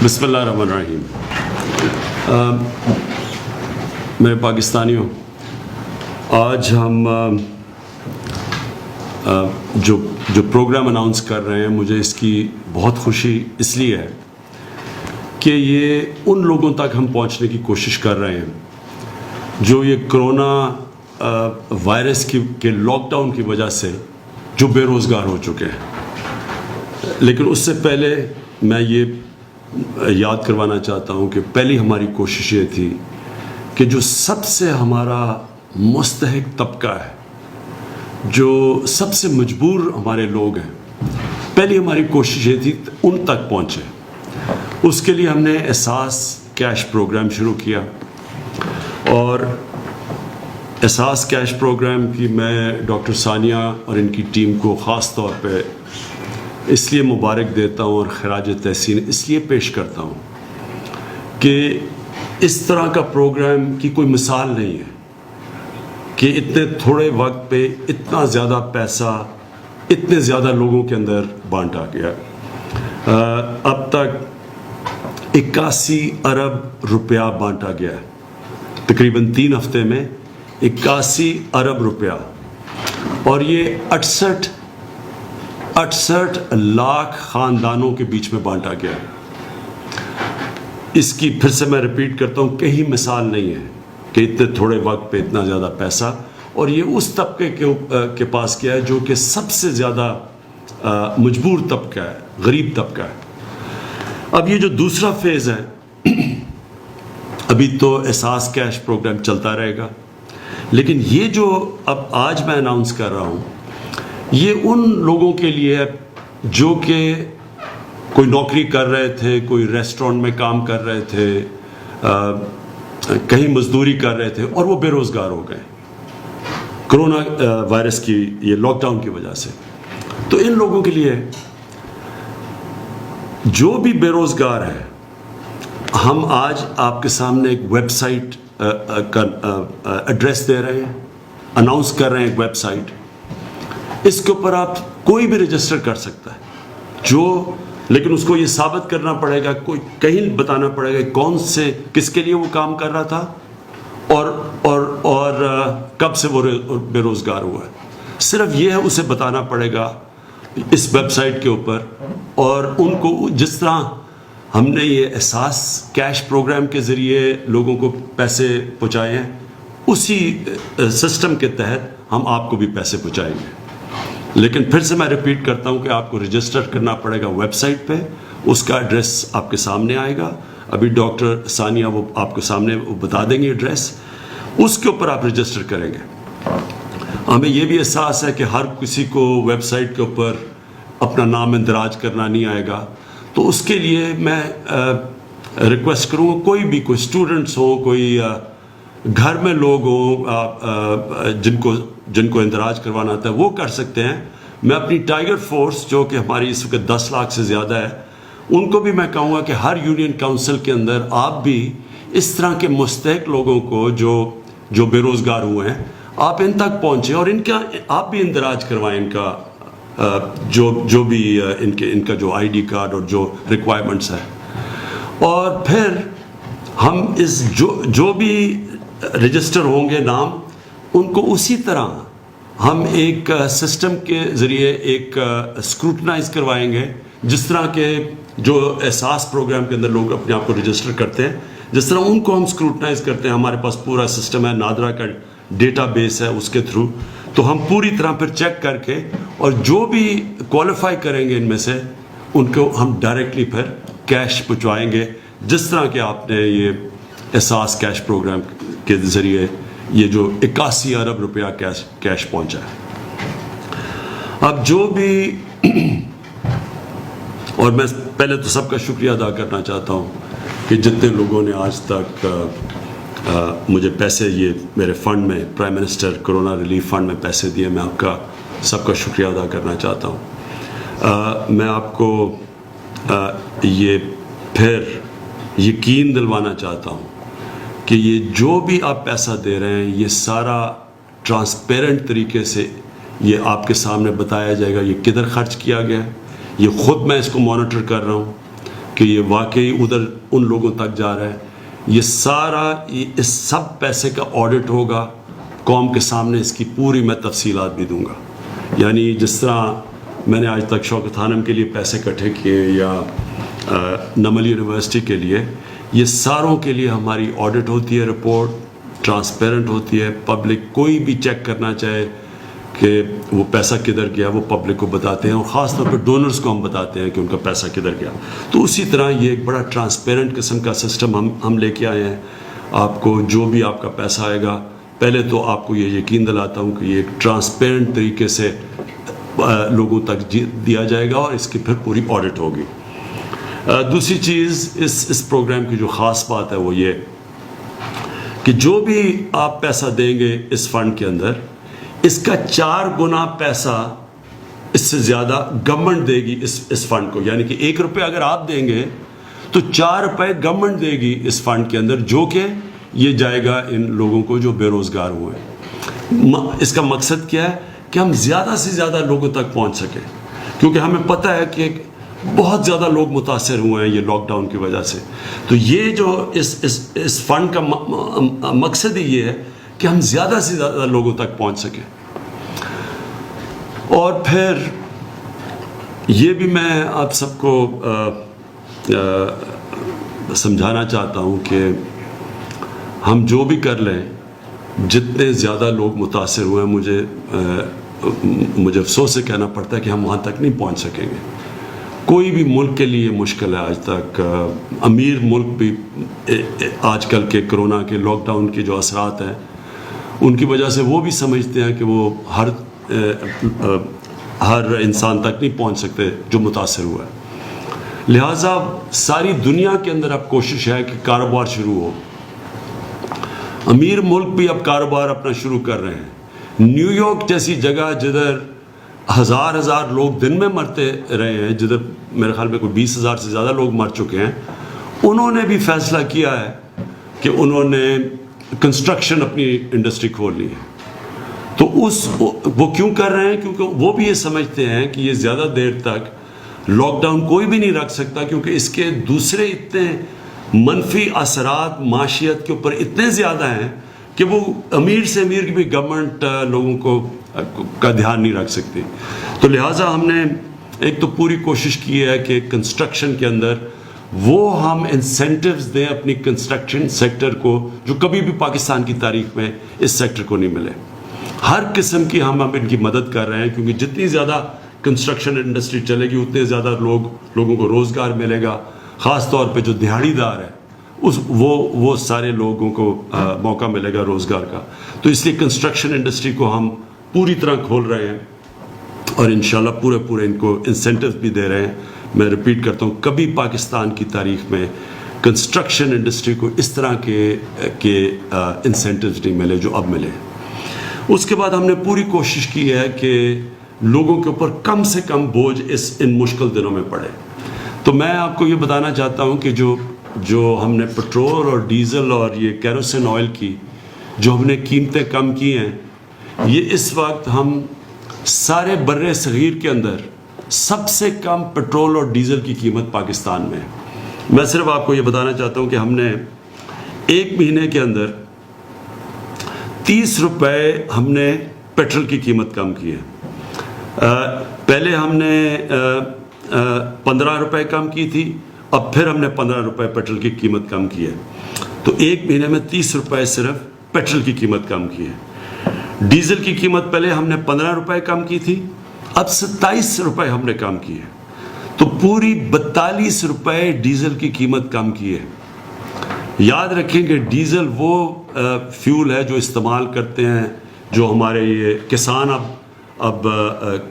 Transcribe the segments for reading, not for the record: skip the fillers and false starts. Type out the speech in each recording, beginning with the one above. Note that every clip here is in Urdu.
بسم اللہ الرحمن الرحیم. میرے پاکستانیوں، آج ہم جو پروگرام اناؤنس کر رہے ہیں، مجھے اس کی بہت خوشی اس لیے ہے کہ یہ ان لوگوں تک ہم پہنچنے کی کوشش کر رہے ہیں جو یہ کرونا وائرس کے لاک ڈاؤن کی وجہ سے جو بے روزگار ہو چکے ہیں. لیکن اس سے پہلے میں یہ یاد کروانا چاہتا ہوں کہ پہلی ہماری کوشش یہ تھی کہ جو سب سے ہمارا مستحق طبقہ ہے، جو سب سے مجبور ہمارے لوگ ہیں، پہلی ہماری کوشش یہ تھی ان تک پہنچے. اس کے لیے ہم نے احساس کیش پروگرام شروع کیا، اور احساس کیش پروگرام کی میں ڈاکٹر ثانیہ اور ان کی ٹیم کو خاص طور پہ اس لیے مبارک دیتا ہوں اور خراج تحسین اس لیے پیش کرتا ہوں کہ اس طرح کا پروگرام کی کوئی مثال نہیں ہے کہ اتنے تھوڑے وقت پہ اتنا زیادہ پیسہ اتنے زیادہ لوگوں کے اندر بانٹا گیا. اب تک 81 ارب روپیہ بانٹا گیا ہے، تقریباً 3 ہفتے میں 81 ارب روپیہ، اور یہ 68 لاکھ خاندانوں کے بیچ میں بانٹا گیا. اس کی پھر سے میں ریپیٹ کرتا ہوں، کہیں مثال نہیں ہے کہ اتنے تھوڑے وقت پہ اتنا زیادہ پیسہ، اور یہ اس طبقے کے پاس کیا ہے جو کہ سب سے زیادہ مجبور طبقہ ہے، غریب طبقہ ہے. اب یہ جو دوسرا فیز ہے، ابھی تو احساس کیش پروگرام چلتا رہے گا، لیکن یہ جو اب آج میں اناؤنس کر رہا ہوں، یہ ان لوگوں کے لیے ہے جو کہ کوئی نوکری کر رہے تھے، کوئی ریسٹورنٹ میں کام کر رہے تھے، کہیں مزدوری کر رہے تھے، اور وہ بے روزگار ہو گئے کرونا وائرس کی یہ لاک ڈاؤن کی وجہ سے. تو ان لوگوں کے لیے جو بھی بے روزگار ہے، ہم آج آپ کے سامنے ایک ویب سائٹ کا ایڈریس دے رہے ہیں، اناؤنس کر رہے ہیں ایک ویب سائٹ. اس کے اوپر آپ کوئی بھی رجسٹر کر سکتا ہے، لیکن اس کو یہ ثابت کرنا پڑے گا، کوئی کہیں بتانا پڑے گا کون سے کس کے لیے وہ کام کر رہا تھا اور کب سے وہ بے روزگار ہوا ہے. صرف یہ ہے، اسے بتانا پڑے گا اس ویب سائٹ کے اوپر. اور ان کو جس طرح ہم نے یہ احساس کیش پروگرام کے ذریعے لوگوں کو پیسے پہنچائے ہیں، اسی سسٹم کے تحت ہم آپ کو بھی پیسے پہنچائیں گے. لیکن پھر سے میں ریپیٹ کرتا ہوں کہ آپ کو رجسٹر کرنا پڑے گا ویب سائٹ پہ. اس کا ایڈریس آپ کے سامنے آئے گا، ابھی ڈاکٹر ثانیہ وہ آپ کو سامنے وہ بتا دیں گے ایڈریس. اس کے اوپر آپ رجسٹر کریں گے. ہمیں یہ بھی احساس ہے کہ ہر کسی کو ویب سائٹ کے اوپر اپنا نام اندراج کرنا نہیں آئے گا، تو اس کے لیے میں ریکویسٹ کروں گا، کوئی اسٹوڈنٹس ہوں، کوئی گھر میں لوگ ہوں جن کو اندراج کروانا آتا ہے، وہ کر سکتے ہیں. میں اپنی ٹائیگر فورس جو کہ ہماری اس وقت 10 لاکھ سے زیادہ ہے، ان کو بھی میں کہوں گا کہ ہر یونین کونسل کے اندر آپ بھی اس طرح کے مستحق لوگوں کو جو بے روزگار ہوئے ہیں، آپ ان تک پہنچیں اور آپ بھی اندراج کروائیں ان کا جو بھی ان کا جو آئی ڈی کارڈ اور جو ریکوائرمنٹس ہے. اور پھر ہم جو بھی رجسٹر ہوں گے نام، ان کو اسی طرح ہم ایک سسٹم کے ذریعے ایک اسکروٹنائز کروائیں گے، جس طرح کے جو احساس پروگرام کے اندر لوگ اپنے آپ کو رجسٹر کرتے ہیں، جس طرح ان کو ہم اسکروٹنائز کرتے ہیں. ہمارے پاس پورا سسٹم ہے، نادرا کا ڈیٹا بیس ہے، اس کے تھرو تو ہم پوری طرح پھر چیک کر کے، اور جو بھی کوالیفائی کریں گے ان میں سے، ان کو ہم ڈائریکٹلی پھر کیش پہنچوائیں گے، جس طرح کہ آپ نے یہ احساس کیش پروگرام کے ذریعے یہ جو 81 ارب روپیہ کیش پہنچا ہے. اب جو بھی اور میں پہلے تو سب کا شکریہ ادا کرنا چاہتا ہوں کہ جتنے لوگوں نے آج تک مجھے پیسے یہ میرے فنڈ میں، prime minister corona relief fund میں پیسے دیے، میں آپ کا سب کا شکریہ ادا کرنا چاہتا ہوں. میں آپ کو یہ پھر یقین دلوانا چاہتا ہوں کہ یہ جو بھی آپ پیسہ دے رہے ہیں، یہ سارا ٹرانسپیرنٹ طریقے سے یہ آپ کے سامنے بتایا جائے گا، یہ کدھر خرچ کیا گیا ہے. یہ خود میں اس کو مانیٹر کر رہا ہوں. کہ یہ واقعی ادھر ان لوگوں تک جا رہا ہے. یہ سارا اس سب پیسے کا آڈٹ ہوگا قوم کے سامنے. اس کی پوری میں تفصیلات بھی دوں گا. یعنی جس طرح میں نے آج تک شوکت خانم کے لیے پیسے اکٹھے کیے یا نمل یونیورسٹی کے لیے، یہ ساروں کے لیے ہماری آڈٹ ہوتی ہے، رپورٹ ٹرانسپیرنٹ ہوتی ہے. پبلک کوئی بھی چیک کرنا چاہے کہ وہ پیسہ کدھر گیا وہ پبلک کو بتاتے ہیں، اور خاص طور پہ ڈونرز کو ہم بتاتے ہیں کہ ان کا پیسہ کدھر گیا. تو اسی طرح یہ ایک بڑا ٹرانسپیرنٹ قسم کا سسٹم ہم لے کے آئے ہیں. آپ کو جو بھی آپ کا پیسہ آئے گا، پہلے تو آپ کو یہ یقین دلاتا ہوں کہ یہ ایک ٹرانسپیرنٹ طریقے سے لوگوں تک دیا جائے گا، اور اس کی پھر پوری آڈٹ ہوگی. دوسری چیز اس پروگرام کی جو خاص بات ہے وہ یہ کہ جو بھی آپ پیسہ دیں گے اس فنڈ کے اندر، اس کا 4 گنا پیسہ اس سے زیادہ گورنمنٹ دے گی اس فنڈ کو. یعنی کہ 1 روپے اگر آپ دیں گے تو 4 روپے گورنمنٹ دے گی اس فنڈ کے اندر، جو کہ یہ جائے گا ان لوگوں کو جو بے روزگار ہوئے ہیں. اس کا مقصد کیا ہے کہ ہم زیادہ سے زیادہ لوگوں تک پہنچ سکیں، کیونکہ ہمیں پتہ ہے کہ بہت زیادہ لوگ متاثر ہوئے ہیں یہ لاک ڈاؤن کی وجہ سے. تو یہ جو اس فنڈ کا مقصد ہی یہ ہے کہ ہم زیادہ سے زیادہ لوگوں تک پہنچ سکیں. اور پھر یہ بھی میں آپ سب کو سمجھانا چاہتا ہوں کہ ہم جو بھی کر لیں، جتنے زیادہ لوگ متاثر ہوئے ہیں، مجھے افسوس سے کہنا پڑتا ہے کہ ہم وہاں تک نہیں پہنچ سکیں گے. کوئی بھی ملک کے لیے مشکل ہے آج تک. امیر ملک بھی آج کل کے کرونا کے لاک ڈاؤن کے جو اثرات ہیں ان کی وجہ سے وہ بھی سمجھتے ہیں کہ وہ ہر انسان تک نہیں پہنچ سکتے جو متاثر ہوا ہے. لہٰذا ساری دنیا کے اندر اب کوشش ہے کہ کاروبار شروع ہو. امیر ملک بھی اب کاروبار اپنا شروع کر رہے ہیں. نیو یارک جیسی جگہ جدھر ہزار لوگ دن میں مرتے رہے ہیں، جدھر میرے خیال میں کوئی 20,000 سے زیادہ لوگ مر چکے ہیں، انہوں نے بھی فیصلہ کیا ہے کہ انہوں نے کنسٹرکشن اپنی انڈسٹری کھول لی ہے. تو وہ کیوں کر رہے ہیں؟ کیونکہ وہ بھی یہ سمجھتے ہیں کہ یہ زیادہ دیر تک لاک ڈاؤن کوئی بھی نہیں رکھ سکتا، کیونکہ اس کے دوسرے اتنے منفی اثرات معاشیت کے اوپر اتنے زیادہ ہیں کہ وہ امیر سے امیر کی بھی گورنمنٹ لوگوں کا دھیان نہیں رکھ سکتی. تو لہٰذا ہم نے ایک تو پوری کوشش کی ہے کہ کنسٹرکشن کے اندر وہ ہم انسینٹیوز دیں اپنی کنسٹرکشن سیکٹر کو، جو کبھی بھی پاکستان کی تاریخ میں اس سیکٹر کو نہیں ملے. ہر قسم کی ہم ان کی مدد کر رہے ہیں، کیونکہ جتنی زیادہ کنسٹرکشن انڈسٹری چلے گی اتنے زیادہ لوگوں کو روزگار ملے گا. خاص طور پہ جو دہاڑی دار ہے وہ سارے لوگوں کو موقع ملے گا روزگار کا. تو اس لیے کنسٹرکشن انڈسٹری کو ہم پوری طرح کھول رہے ہیں، اور انشاءاللہ پورے ان کو انسینٹیوز بھی دے رہے ہیں. میں ریپیٹ کرتا ہوں، کبھی پاکستان کی تاریخ میں کنسٹرکشن انڈسٹری کو اس طرح کے انسینٹیوز نہیں ملے جو اب ملے. اس کے بعد ہم نے پوری کوشش کی ہے کہ لوگوں کے اوپر کم سے کم بوجھ ان مشکل دنوں میں پڑے. تو میں آپ کو یہ بتانا چاہتا ہوں کہ جو ہم نے پٹرول اور ڈیزل اور یہ کیروسین آئل کی جو ہم نے قیمتیں کم کی ہیں، یہ اس وقت ہم سارے بر صغیر کے اندر سب سے کم پٹرول اور ڈیزل کی قیمت پاکستان میں ہے. میں صرف آپ کو یہ بتانا چاہتا ہوں کہ ہم نے 1 مہینے کے اندر 30 روپے ہم نے پیٹرول کی قیمت کم کی ہے. پہلے ہم نے 15 روپے کم کی تھی، اب پھر ہم نے 15 روپے پیٹرول کی قیمت کم کی ہے. تو 1 مہینے میں 30 روپے صرف پیٹرول کی قیمت کم کی ہے. ڈیزل کی قیمت پہلے ہم نے 15 روپے کم کی تھی، اب 27 روپے ہم نے کم کی ہے. تو پوری 42 روپے ڈیزل کی قیمت کم کی ہے. یاد رکھیں کہ ڈیزل وہ فیول ہے جو استعمال کرتے ہیں جو ہمارے یہ کسان اب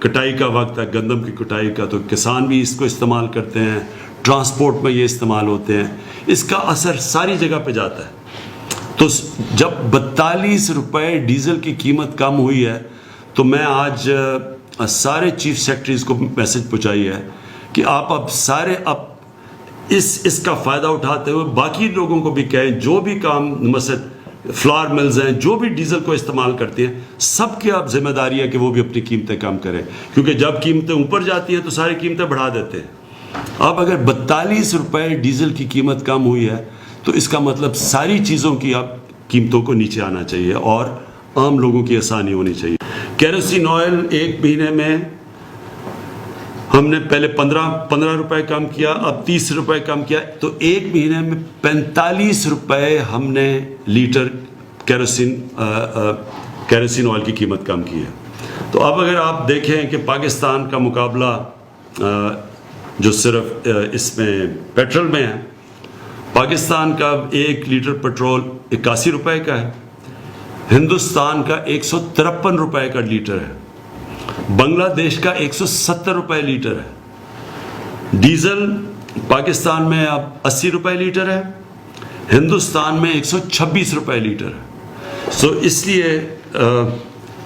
کٹائی کا وقت ہے، گندم کی کٹائی کا، تو کسان بھی اس کو استعمال کرتے ہیں، ٹرانسپورٹ میں یہ استعمال ہوتے ہیں. اس کا اثر ساری جگہ پہ جاتا ہے. تو جب 42 روپے ڈیزل کی قیمت کم ہوئی ہے تو میں آج سارے چیف سیکرٹریز کو میسج پہنچائی ہے کہ آپ اب اس کا فائدہ اٹھاتے ہوئے باقی لوگوں کو بھی کہیں، جو بھی کام مثلا فلاور ملز ہیں جو بھی ڈیزل کو استعمال کرتے ہیں، سب کی اب ذمہ داری ہے کہ وہ بھی اپنی قیمتیں کم کریں، کیونکہ جب قیمتیں اوپر جاتی ہیں تو ساری قیمتیں بڑھا دیتے ہیں. اب اگر 42 روپے ڈیزل کی قیمت کم ہوئی ہے تو اس کا مطلب ساری چیزوں کی اب قیمتوں کو نیچے آنا چاہیے اور عام لوگوں کی آسانی ہونی چاہیے. کیروسین آئل ایک مہینے میں ہم نے پہلے 15 روپے کم کیا, اب 30 روپے کم کیا, تو ایک مہینے میں 45 روپے ہم نے لیٹر کیروسین آئل کی قیمت کم کی ہے. تو اب اگر آپ دیکھیں کہ پاکستان کا مقابلہ جو صرف اس میں پیٹرول میں ہے, پاکستان کا 1 لیٹر پیٹرول 81 روپے کا ہے, ہندوستان کا 153 روپے کا لیٹر ہے, بنگلہ دیش کا 170 روپے لیٹر ہے. ڈیزل پاکستان میں اب 80 روپے لیٹر ہے, ہندوستان میں 126 روپے لیٹر ہے. سو اس لیے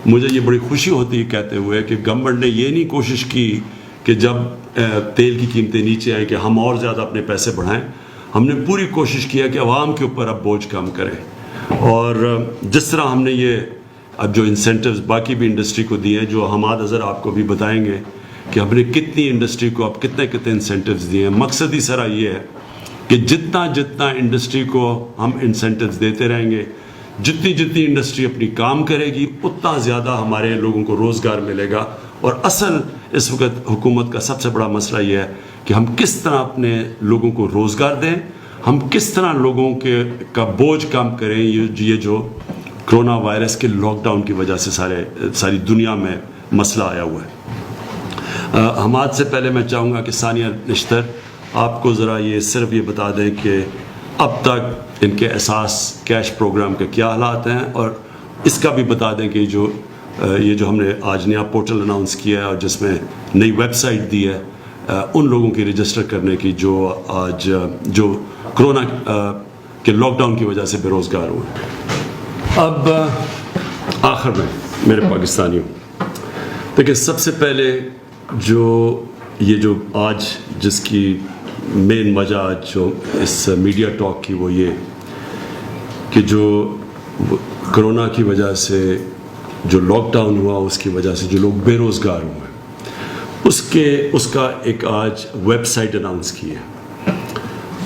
مجھے یہ بڑی خوشی ہوتی ہے کہتے ہوئے کہ گورنمنٹ نے یہ نہیں کوشش کی کہ جب تیل کی قیمتیں نیچے آئیں کہ ہم اور زیادہ اپنے پیسے بڑھائیں. ہم نے پوری کوشش کیا کہ عوام کے اوپر اب بوجھ کم کریں, اور جس طرح ہم نے یہ اب جو انسینٹیوز باقی بھی انڈسٹری کو دیے ہیں, جو حماد اظہر آپ کو بھی بتائیں گے کہ ہم نے کتنی انڈسٹری کو اب کتنے انسینٹیوز دیے ہیں. مقصد ہی سارا یہ ہے کہ جتنا انڈسٹری کو ہم انسینٹیوز دیتے رہیں گے, جتنی انڈسٹری اپنی کام کرے گی, اتنا زیادہ ہمارے لوگوں کو روزگار ملے گا. اور اصل اس وقت حکومت کا سب سے بڑا مسئلہ یہ ہے کہ ہم کس طرح اپنے لوگوں کو روزگار دیں, ہم کس طرح لوگوں کا بوجھ کم کریں. یہ جو کرونا وائرس کے لاک ڈاؤن کی وجہ سے ساری دنیا میں مسئلہ آیا ہوا ہے. حماد سے پہلے میں چاہوں گا کہ ثانیہ نشتر آپ کو ذرا صرف یہ بتا دیں کہ اب تک ان کے اساس کیش پروگرام کے کیا حالات ہیں, اور اس کا بھی بتا دیں کہ یہ جو ہم نے آج نیا پورٹل اناؤنس کیا ہے اور جس میں نئی ویب سائٹ دی ہے ان لوگوں کی رجسٹر کرنے کی جو آج جو کرونا کے لاک ڈاؤن کی وجہ سے بے روزگار ہوئے. اب آخر میں میرے پاکستانیوں دیکھیں, سب سے پہلے جو آج جس کی مین وجہ جو اس میڈیا ٹاک کی وہ یہ کہ جو کرونا کی وجہ سے جو لاک ڈاؤن ہوا, اس کی وجہ سے جو لوگ بے روزگار ہوئے, اس کا ایک آج ویب سائٹ اناؤنس کی ہے.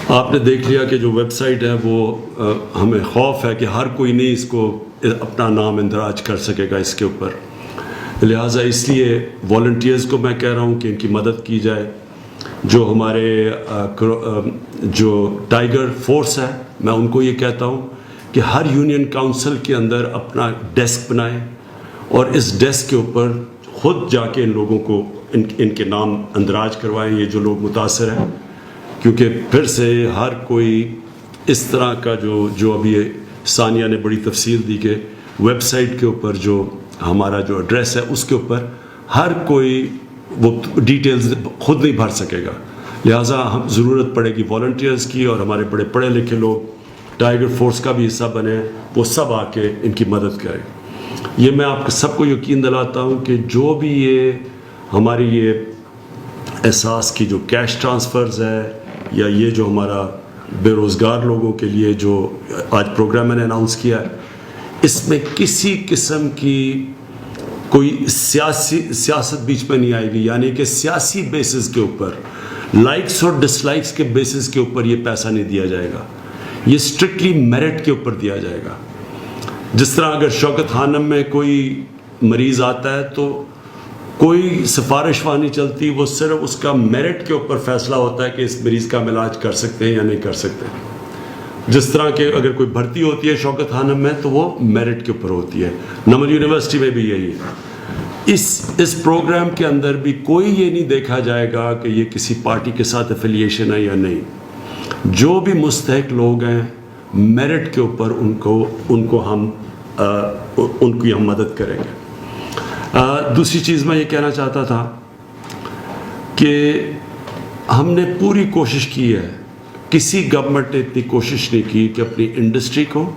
آپ نے دیکھ لیا کہ جو ویب سائٹ ہے وہ ہمیں خوف ہے کہ ہر کوئی نہیں اس کو اپنا نام اندراج کر سکے گا اس کے اوپر, لہٰذا اس لیے والنٹیئرز کو میں کہہ رہا ہوں کہ ان کی مدد کی جائے. جو ہمارے جو ٹائیگر فورس ہے, میں ان کو یہ کہتا ہوں کہ ہر یونین کاؤنسل کے اندر اپنا ڈیسک بنائیں اور اس ڈیسک کے اوپر خود جا کے ان لوگوں کو ان کے نام اندراج کروائیں, یہ جو لوگ متاثر ہیں, کیونکہ پھر سے ہر کوئی اس طرح کا جو ابھی ثانیہ نے بڑی تفصیل دی کہ ویب سائٹ کے اوپر جو ہمارا جو ایڈریس ہے اس کے اوپر ہر کوئی وہ ڈیٹیلز خود نہیں بھر سکے گا, لہٰذا ہم ضرورت پڑے گی والنٹیئرز کی, اور ہمارے بڑے پڑھے لکھے لوگ ٹائیگر فورس کا بھی حصہ بنے, وہ سب آ کے ان کی مدد کریں. یہ میں آپ سب کو یقین دلاتا ہوں کہ جو بھی یہ ہماری یہ احساس کی جو کیش ٹرانسفرز ہے یا یہ جو ہمارا بے روزگار لوگوں کے لیے جو آج پروگرام میں نے اناؤنس کیا ہے, اس میں کسی قسم کی کوئی سیاست بیچ میں نہیں آئے گی. یعنی کہ سیاسی بیسس کے اوپر, لائکس اور ڈس لائکس کے بیسس کے اوپر یہ پیسہ نہیں دیا جائے گا, یہ اسٹرکٹلی میرٹ کے اوپر دیا جائے گا. جس طرح اگر شوکت خانم میں کوئی مریض آتا ہے تو کوئی سفارش وہاں نہیں چلتی, وہ صرف اس کا میرٹ کے اوپر فیصلہ ہوتا ہے کہ اس مریض کا ہم علاج کر سکتے ہیں یا نہیں کر سکتے. جس طرح کہ اگر کوئی بھرتی ہوتی ہے شوکت خانم میں تو وہ میرٹ کے اوپر ہوتی ہے. نمل یونیورسٹی میں بھی یہی ہے. اس پروگرام کے اندر بھی کوئی یہ نہیں دیکھا جائے گا کہ یہ کسی پارٹی کے ساتھ افیلیشن ہے یا نہیں. جو بھی مستحق لوگ ہیں میرٹ کے اوپر ان کو ہم ان کی ہم مدد کریں گے. دوسری چیز میں یہ کہنا چاہتا تھا کہ ہم نے پوری کوشش کی ہے, کسی گورنمنٹ نے اتنی کوشش نہیں کی کہ اپنی انڈسٹری کو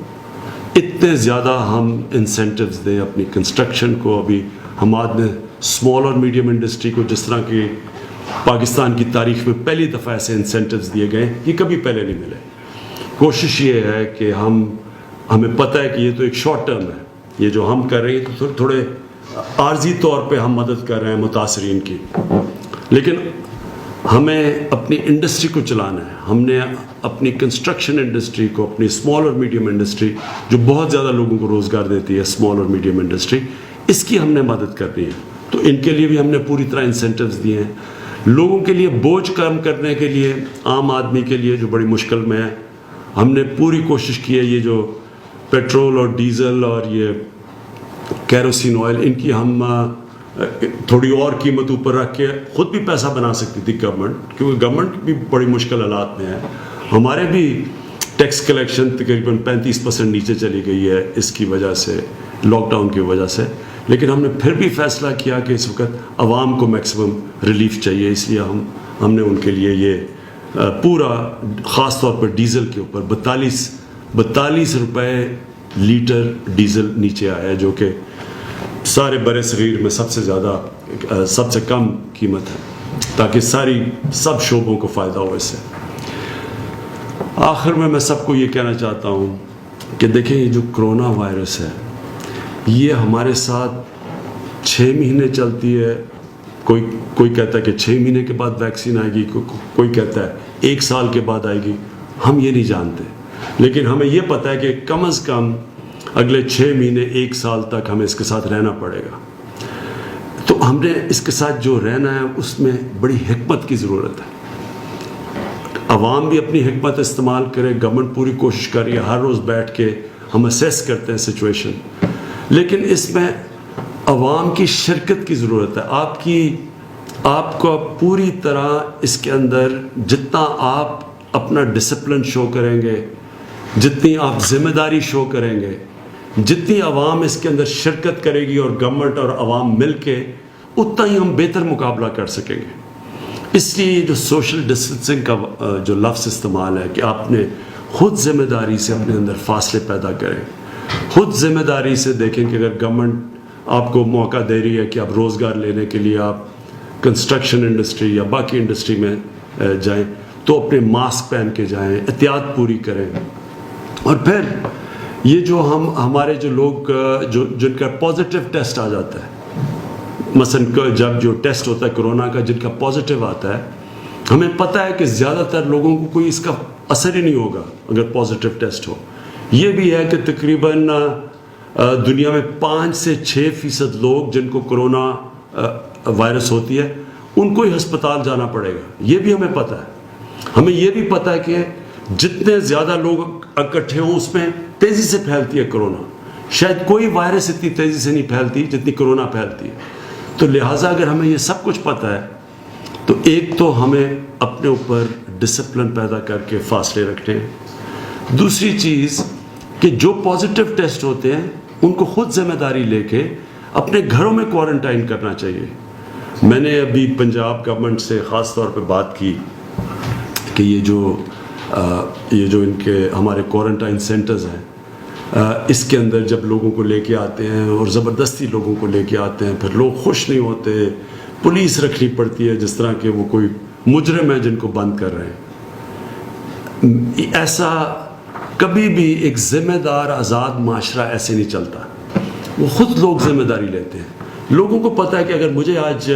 اتنے زیادہ ہم انسینٹیوز دیں. اپنی کنسٹرکشن کو, ابھی حماد نے اسمال اور میڈیم انڈسٹری کو جس طرح کی پاکستان کی تاریخ میں پہلی دفعہ ایسے انسینٹیوز دیے گئے, یہ کبھی پہلے نہیں ملے. کوشش یہ ہے کہ ہمیں پتہ ہے کہ یہ تو ایک شارٹ ٹرم ہے, یہ جو ہم کر رہے ہیں تو تھوڑے عارضی طور پہ ہم مدد کر رہے ہیں متاثرین کی, لیکن ہمیں اپنی انڈسٹری کو چلانا ہے. ہم نے اپنی کنسٹرکشن انڈسٹری کو, اپنی اسمال اور میڈیم انڈسٹری جو بہت زیادہ لوگوں کو روزگار دیتی ہے, اسمال اور میڈیم انڈسٹری, اس کی ہم نے مدد کرنی ہے. تو ان کے لیے بھی ہم نے پوری طرح انسینٹیوز دیے ہیں. لوگوں کے لیے بوجھ کم کرنے کے لیے, عام آدمی کے لیے جو بڑی مشکل میں ہے, ہم نے پوری کوشش کی ہے. یہ جو پیٹرول اور ڈیزل اور یہ کیروسین آئل, ان کی ہم تھوڑی اور قیمت اوپر رکھ کے خود بھی پیسہ بنا سکتی تھی گورنمنٹ, کیونکہ گورنمنٹ بھی بڑی مشکل حالات میں ہے. ہمارے بھی ٹیکس کلیکشن تقریباً 35% نیچے چلی گئی ہے اس کی وجہ سے, لاک ڈاؤن کی وجہ سے. لیکن ہم نے پھر بھی فیصلہ کیا کہ اس وقت عوام کو میکسیمم ریلیف چاہیے, اس لیے ہم نے ان کے لیے یہ پورا, خاص طور پر ڈیزل کے اوپر 42 روپے لیٹر ڈیزل نیچے آیا ہے, جو کہ سارے برِ صغیر میں سب سے زیادہ, سب سے کم قیمت ہے, تاکہ سب شعبوں کو فائدہ ہو اس سے. آخر میں سب کو یہ کہنا چاہتا ہوں کہ دیکھیں, یہ جو کرونا وائرس ہے یہ ہمارے ساتھ 6 مہینے چلتی ہے. کوئی کہتا ہے کہ 6 مہینے کے بعد ویکسین آئے گی, کوئی کہتا ہے 1 سال کے بعد آئے گی. ہم یہ نہیں جانتے, لیکن ہمیں یہ پتہ ہے کہ کم از کم اگلے 6 مہینے 1 سال تک ہمیں اس کے ساتھ رہنا پڑے گا. تو ہم نے اس کے ساتھ جو رہنا ہے اس میں بڑی حکمت کی ضرورت ہے. عوام بھی اپنی حکمت استعمال کرے, گورنمنٹ پوری کوشش کر رہی ہے, ہر روز بیٹھ کے ہم اسیس کرتے ہیں سچویشن, لیکن اس میں عوام کی شرکت کی ضرورت ہے. آپ کو پوری طرح اس کے اندر جتنا آپ اپنا ڈسپلن شو کریں گے, جتنی آپ ذمہ داری شو کریں گے, جتنی عوام اس کے اندر شرکت کرے گی اور گورنمنٹ اور عوام مل کے, اتنا ہی ہم بہتر مقابلہ کر سکیں گے. اس لیے جو سوشل ڈسٹینسنگ کا جو لفظ استعمال ہے کہ آپ نے خود ذمہ داری سے اپنے اندر فاصلے پیدا کریں, خود ذمہ داری سے دیکھیں کہ اگر گورنمنٹ آپ کو موقع دے رہی ہے کہ آپ روزگار لینے کے لیے آپ کنسٹرکشن انڈسٹری یا باقی انڈسٹری میں جائیں, تو اپنے ماسک پہن کے جائیں, احتیاط پوری کریں. اور پھر یہ جو ہمارے جو لوگ جن کا پازیٹیو ٹیسٹ آ جاتا ہے, مثلا جب جو ٹیسٹ ہوتا ہے کرونا کا, جن کا پازیٹیو آتا ہے, ہمیں پتہ ہے کہ زیادہ تر لوگوں کو کوئی اس کا اثر ہی نہیں ہوگا اگر پازیٹیو ٹیسٹ ہو. یہ بھی ہے کہ تقریباً دنیا میں 5 سے 6% لوگ جن کو کرونا وائرس ہوتی ہے ان کو ہی ہسپتال جانا پڑے گا. یہ بھی ہمیں پتہ ہے. ہمیں یہ بھی پتہ ہے کہ جتنے زیادہ لوگ اکٹھے ہوں اس میں تیزی سے پھیلتی ہے کرونا. شاید کوئی وائرس اتنی تیزی سے نہیں پھیلتی جتنی کرونا پھیلتی ہے. تو لہٰذا اگر ہمیں یہ سب کچھ پتہ ہے تو ایک تو ہمیں اپنے اوپر ڈسپلن پیدا کر کے فاصلے رکھنے ہیں. دوسری چیز کہ جو پازیٹیو ٹیسٹ ہوتے ہیں ان کو خود ذمہ داری لے کے اپنے گھروں میں کوارنٹائن کرنا چاہیے. میں نے ابھی پنجاب گورنمنٹ سے خاص طور پہ بات کی کہ یہ جو ان کے ہمارے کوارنٹائن سینٹرز ہیں, اس کے اندر جب لوگوں کو لے کے آتے ہیں اور زبردستی لوگوں کو لے کے آتے ہیں, پھر لوگ خوش نہیں ہوتے, پولیس رکھنی پڑتی ہے جس طرح کہ وہ کوئی مجرم ہے جن کو بند کر رہے ہیں. ایسا کبھی بھی ایک ذمہ دار آزاد معاشرہ ایسے نہیں چلتا. وہ خود لوگ ذمہ داری لیتے ہیں. لوگوں کو پتہ ہے کہ اگر مجھے آج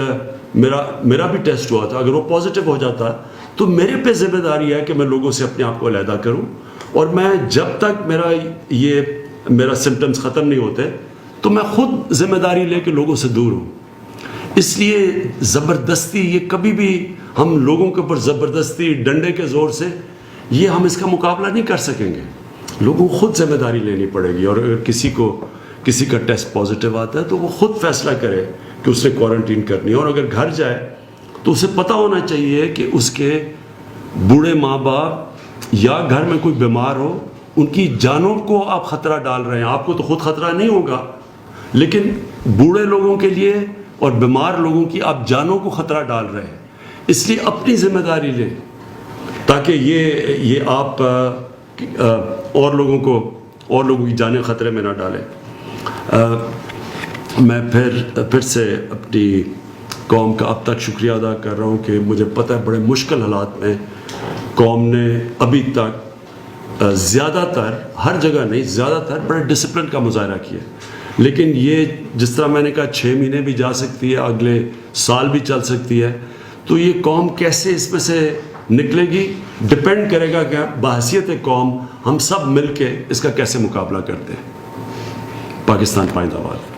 میرا بھی ٹیسٹ ہوا تھا, اگر وہ پازیٹیو ہو جاتا تو میرے پہ ذمہ داری ہے کہ میں لوگوں سے اپنے آپ کو علیحدہ کروں, اور میں جب تک میرا سمٹمز ختم نہیں ہوتے تو میں خود ذمہ داری لے کے لوگوں سے دور ہوں. اس لیے زبردستی یہ کبھی بھی ہم لوگوں کے اوپر زبردستی ڈنڈے کے زور سے یہ ہم اس کا مقابلہ نہیں کر سکیں گے. لوگوں کو خود ذمہ داری لینی پڑے گی. اور اگر کسی کا ٹیسٹ پازیٹیو آتا ہے تو وہ خود فیصلہ کرے کہ اس نے کوارنٹین کرنی ہے. اور اگر گھر جائے تو اسے پتہ ہونا چاہیے کہ اس کے بوڑھے ماں باپ یا گھر میں کوئی بیمار ہو, ان کی جانوں کو آپ خطرہ ڈال رہے ہیں. آپ کو تو خود خطرہ نہیں ہوگا, لیکن بوڑھے لوگوں کے لیے اور بیمار لوگوں کی آپ جانوں کو خطرہ ڈال رہے ہیں. اس لیے اپنی ذمہ داری لیں تاکہ یہ آپ اور لوگوں کی جانیں خطرے میں نہ ڈالیں. میں پھر سے اپنی قوم کا اب تک شکریہ ادا کر رہا ہوں کہ مجھے پتہ ہے بڑے مشکل حالات میں قوم نے ابھی تک زیادہ تر, ہر جگہ نہیں, زیادہ تر بڑے ڈسپلن کا مظاہرہ کیا. لیکن یہ جس طرح میں نے کہا 6 مہینے بھی جا سکتی ہے, اگلے سال بھی چل سکتی ہے, تو یہ قوم کیسے اس میں سے نکلے گی ڈپینڈ کرے گا کہ بحیثیت قوم ہم سب مل کے اس کا کیسے مقابلہ کرتے ہیں. پاکستان پائندہ باد.